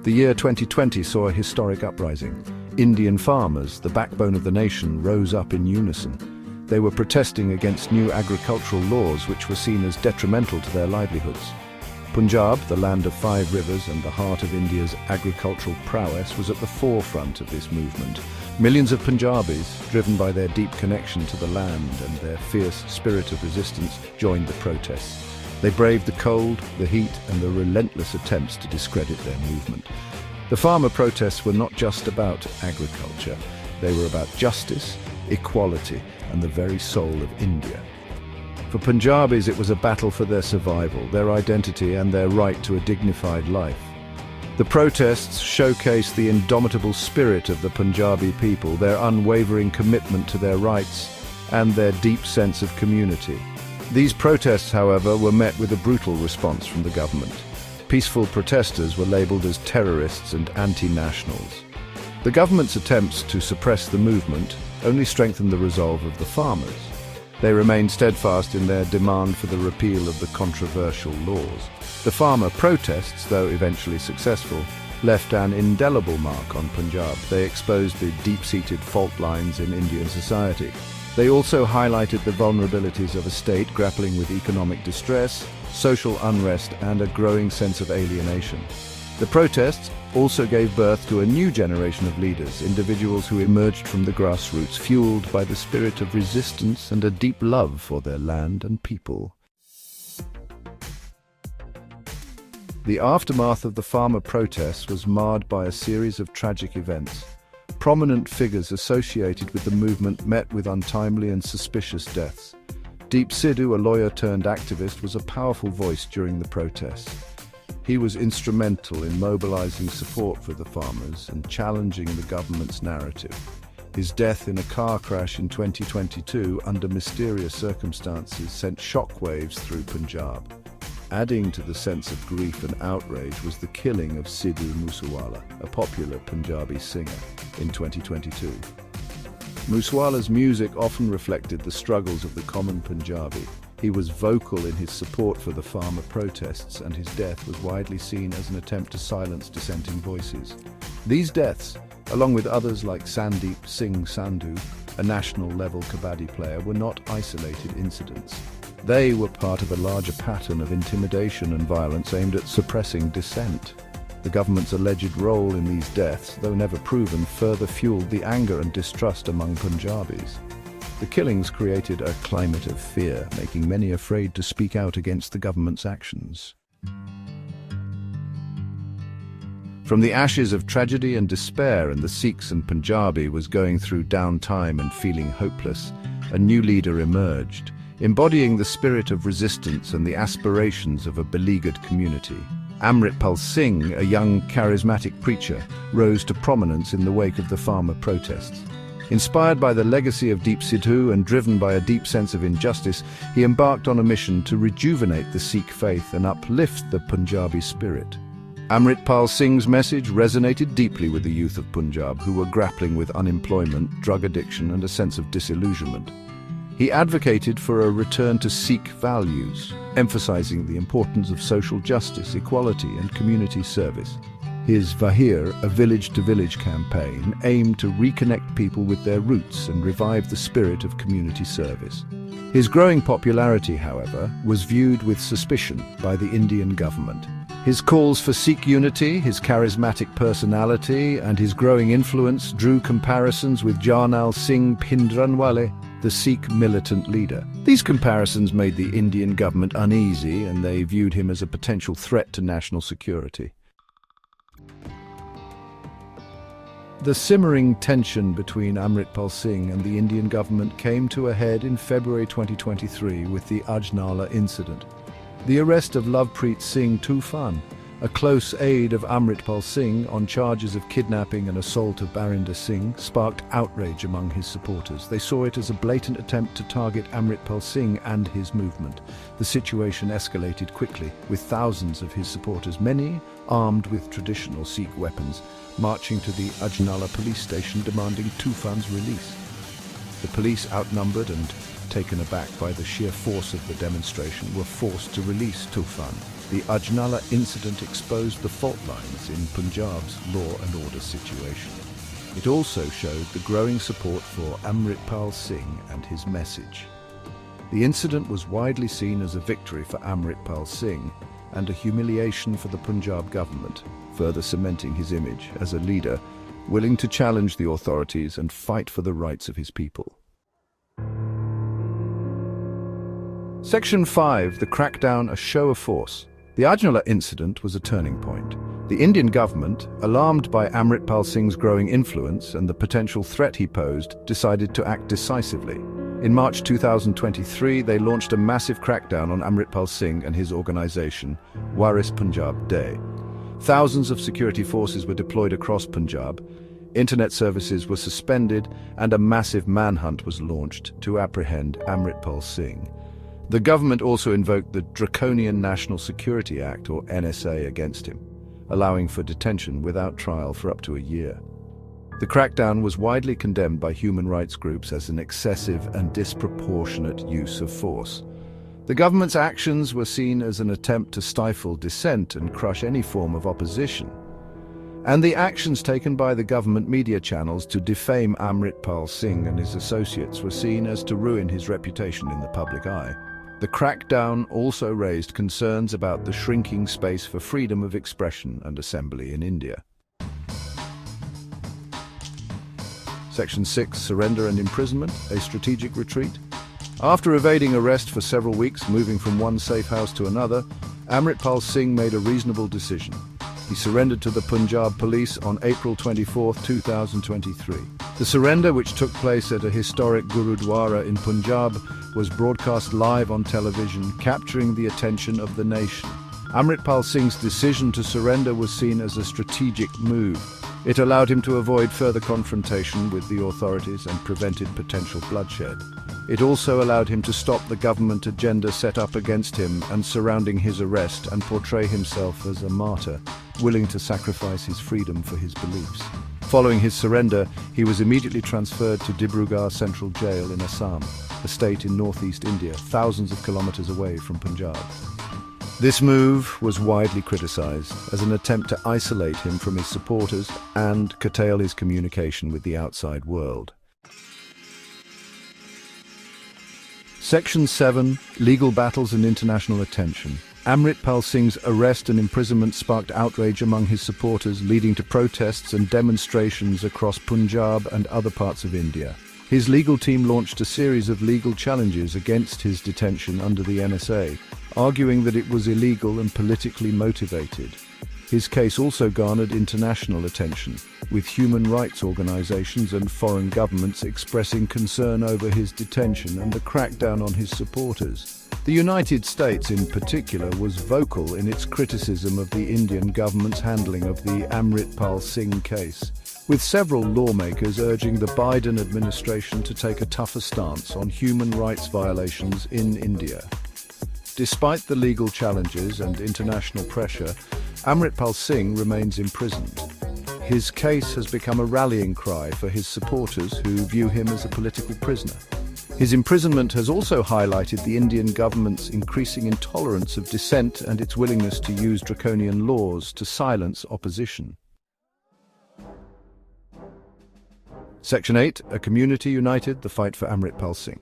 The year 2020 saw a historic uprising. Indian farmers, the backbone of the nation, rose up in unison. They were protesting against new agricultural laws which were seen as detrimental to their livelihoods. Punjab, the land of 5 rivers and the heart of India's agricultural prowess, was at the forefront of this movement. Millions of Punjabis, driven by their deep connection to the land and their fierce spirit of resistance, joined the protests. They braved the cold, the heat, and the relentless attempts to discredit their movement. The farmer protests were not just about agriculture. They were about justice, equality, and the very soul of India. For Punjabis, it was a battle for their survival, their identity, and their right to a dignified life. The protests showcased the indomitable spirit of the Punjabi people, their unwavering commitment to their rights, and their deep sense of community. These protests, however, were met with a brutal response from the government. Peaceful protesters were labelled as terrorists and anti-nationals. The government's attempts to suppress the movement only strengthened the resolve of the farmers. They remained steadfast in their demand for the repeal of the controversial laws. The farmer protests, though eventually successful, left an indelible mark on Punjab. They exposed the deep-seated fault lines in Indian society. They also highlighted the vulnerabilities of a state grappling with economic distress, social unrest, and a growing sense of alienation. The protests also gave birth to a new generation of leaders, individuals who emerged from the grassroots, fueled by the spirit of resistance and a deep love for their land and people. The aftermath of the farmer protests was marred by a series of tragic events. Prominent figures associated with the movement met with untimely and suspicious deaths. Sidhu, a lawyer-turned-activist, was a powerful voice during the protests. He was instrumental in mobilizing support for the farmers and challenging the government's narrative. His death in a car crash in 2022 under mysterious circumstances sent shockwaves through Punjab. Adding to the sense of grief and outrage was the killing of Sidhu Moosewala, a popular Punjabi singer, in 2022. Moosewala's music often reflected the struggles of the common Punjabi. He was vocal in his support for the farmer protests, and his death was widely seen as an attempt to silence dissenting voices. These deaths, along with others like Singh Sandhu, a national-level kabaddi player, were not isolated incidents. They were part of a larger pattern of intimidation and violence aimed at suppressing dissent. The government's alleged role in these deaths, though never proven, further fueled the anger and distrust among Punjabis. The killings created a climate of fear, making many afraid to speak out against the government's actions. From the ashes of tragedy and despair, and the Sikhs and Punjabi was going through downtime and feeling hopeless, a new leader emerged, embodying the spirit of resistance and the aspirations of a beleaguered community. Amritpal Singh, a young, charismatic preacher, rose to prominence in the wake of the farmer protests. Inspired by the legacy of Sidhu and driven by a deep sense of injustice, he embarked on a mission to rejuvenate the Sikh faith and uplift the Punjabi spirit. Amritpal Singh's message resonated deeply with the youth of Punjab, who were grappling with unemployment, drug addiction, and a sense of disillusionment. He advocated for a return to Sikh values, emphasizing the importance of social justice, equality, and community service. His Vahir, a village-to-village campaign, aimed to reconnect people with their roots and revive the spirit of community service. His growing popularity, however, was viewed with suspicion by the Indian government. His calls for Sikh unity, his charismatic personality, and his growing influence drew comparisons with Jarnail Singh Bhindranwale, the Sikh militant leader. These comparisons made the Indian government uneasy, and they viewed him as a potential threat to national security. The simmering tension between Amritpal Singh and the Indian government came to a head in February 2023 with the Ajnala incident. The arrest of Lovepreet Singh Tufan, a close aide of Amritpal Singh on charges of kidnapping and assault of Barinder Singh, sparked outrage among his supporters. They saw it as a blatant attempt to target Amritpal Singh and his movement. The situation escalated quickly, with thousands of his supporters, many armed with traditional Sikh weapons, marching to the Ajnala police station demanding Tufan's release. The police, outnumbered and taken aback by the sheer force of the demonstration, were forced to release Tufan. The Ajnala incident exposed the fault lines in Punjab's law and order situation. It also showed the growing support for Amritpal Singh and his message. The incident was widely seen as a victory for Amritpal Singh and a humiliation for the Punjab government, further cementing his image as a leader willing to challenge the authorities and fight for the rights of his people. Section 5. The crackdown, a show of force. The Ajnala incident was a turning point. The Indian government, alarmed by Amritpal Singh's growing influence and the potential threat he posed, decided to act decisively. In March 2023, they launched a massive crackdown on Amritpal Singh and his organization, Waris Punjab Day. Thousands of security forces were deployed across Punjab, internet services were suspended, and a massive manhunt was launched to apprehend Amritpal Singh. The government also invoked the Draconian National Security Act, or NSA, against him, allowing for detention without trial for up to a year. The crackdown was widely condemned by human rights groups as an excessive and disproportionate use of force. The government's actions were seen as an attempt to stifle dissent and crush any form of opposition. And the actions taken by the government media channels to defame Amritpal Singh and his associates were seen as to ruin his reputation in the public eye. The crackdown also raised concerns about the shrinking space for freedom of expression and assembly in India. Section 6. Surrender and imprisonment, a strategic retreat. After evading arrest for several weeks, moving from one safe house to another, Amritpal Singh made a reasonable decision. He surrendered to the Punjab police on April 24, 2023. The surrender, which took place at a historic Gurudwara in Punjab, was broadcast live on television, capturing the attention of the nation. Amritpal Singh's decision to surrender was seen as a strategic move. It allowed him to avoid further confrontation with the authorities and prevented potential bloodshed. It also allowed him to stop the government agenda set up against him and surrounding his arrest and portray himself as a martyr, willing to sacrifice his freedom for his beliefs. Following his surrender, he was immediately transferred to Dibrugarh Central Jail in Assam, a state in northeast India, thousands of kilometers away from Punjab. This move was widely criticized as an attempt to isolate him from his supporters and curtail his communication with the outside world. Section 7. Legal battles and international attention. Amritpal Singh's arrest and imprisonment sparked outrage among his supporters, leading to protests and demonstrations across Punjab and other parts of India. His legal team launched a series of legal challenges against his detention under the NSA, arguing that it was illegal and politically motivated. His case also garnered international attention, with human rights organizations and foreign governments expressing concern over his detention and the crackdown on his supporters. The United States, in particular, was vocal in its criticism of the Indian government's handling of the Amritpal Singh case, with several lawmakers urging the Biden administration to take a tougher stance on human rights violations in India. Despite the legal challenges and international pressure, Amritpal Singh remains imprisoned. His case has become a rallying cry for his supporters who view him as a political prisoner. His imprisonment has also highlighted the Indian government's increasing intolerance of dissent and its willingness to use draconian laws to silence opposition. Section 8. A community united, the fight for Amritpal Singh.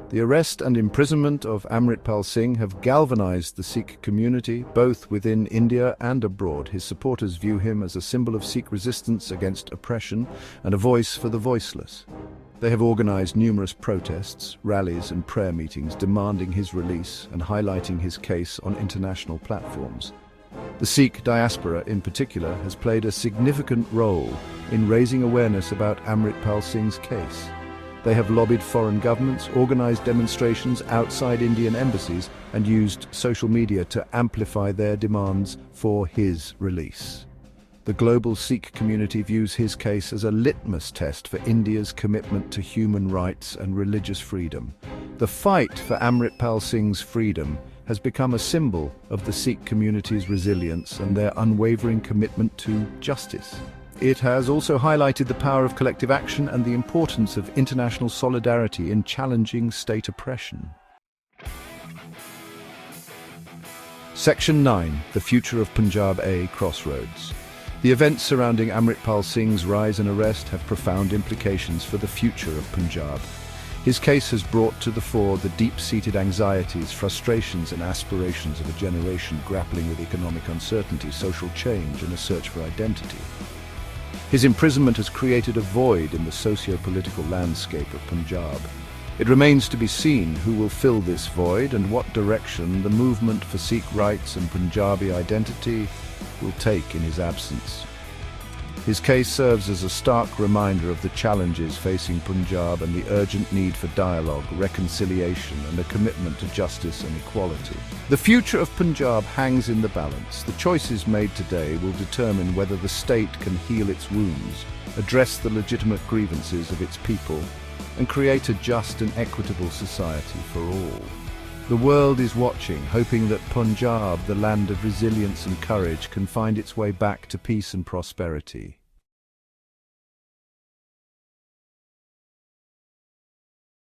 The arrest and imprisonment of Amritpal Singh have galvanized the Sikh community, both within India and abroad. His supporters view him as a symbol of Sikh resistance against oppression and a voice for the voiceless. They have organized numerous protests, rallies and prayer meetings demanding his release and highlighting his case on international platforms. The Sikh diaspora, in particular, has played a significant role in raising awareness about Amritpal Singh's case. They have lobbied foreign governments, organized demonstrations outside Indian embassies, and used social media to amplify their demands for his release. The global Sikh community views his case as a litmus test for India's commitment to human rights and religious freedom. The fight for Amritpal Singh's freedom has become a symbol of the Sikh community's resilience and their unwavering commitment to justice. It has also highlighted the power of collective action and the importance of international solidarity in challenging state oppression. Section 9. The Future of Punjab A Crossroads. The events surrounding Amritpal Singh's rise and arrest have profound implications for the future of Punjab. His case has brought to the fore the deep-seated anxieties, frustrations and aspirations of a generation grappling with economic uncertainty, social change and a search for identity. His imprisonment has created a void in the socio-political landscape of Punjab. It remains to be seen who will fill this void and what direction the movement for Sikh rights and Punjabi identity will take in his absence. His case serves as a stark reminder of the challenges facing Punjab and the urgent need for dialogue, reconciliation and a commitment to justice and equality. The future of Punjab hangs in the balance. The choices made today will determine whether the state can heal its wounds, address the legitimate grievances of its people, and create a just and equitable society for all. The world is watching, hoping that Punjab, the land of resilience and courage, can find its way back to peace and prosperity.